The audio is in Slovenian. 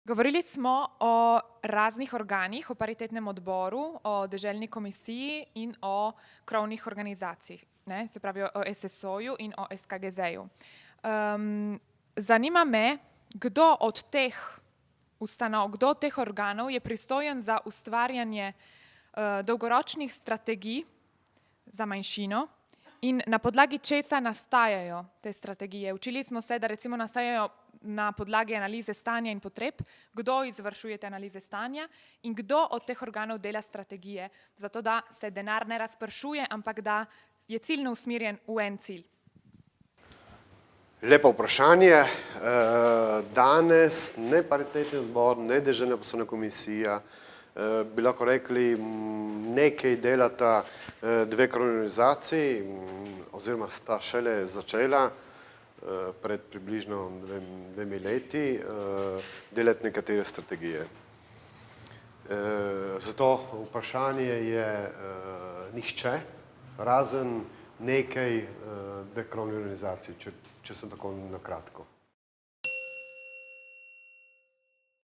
Govorili smo o raznih organih, o paritetnem odboru, o deželni komisiji in o krovnih organizacijah, ne, se pravi o SSO-ju in o SKGZ-ju. Zanima me, kdo od teh ustanov, kdo od teh organov je pristojen za ustvarjanje dolgoročnih strategij za manjšino in na podlagi česa nastajajo te strategije. Učili smo se, da recimo nastajajo na podlagi analize stanja in potreb, kdo izvršuje te analize stanja in kdo od teh organov dela strategije, zato da se denar ne razpršuje, ampak da je ciljno usmerjen v en cilj. Lepo vprašanje. Danes ne paritetni odbor, ne deželna poslovna komisija, bi lahko rekli, nekaj delata dve krovni organizaciji, oziroma sta šele začela pred približno dvemi leti delati nekatere strategije. Zato vprašanje je nihče, razen nekaj dveh krovnih organizacij, če sem tako na kratko.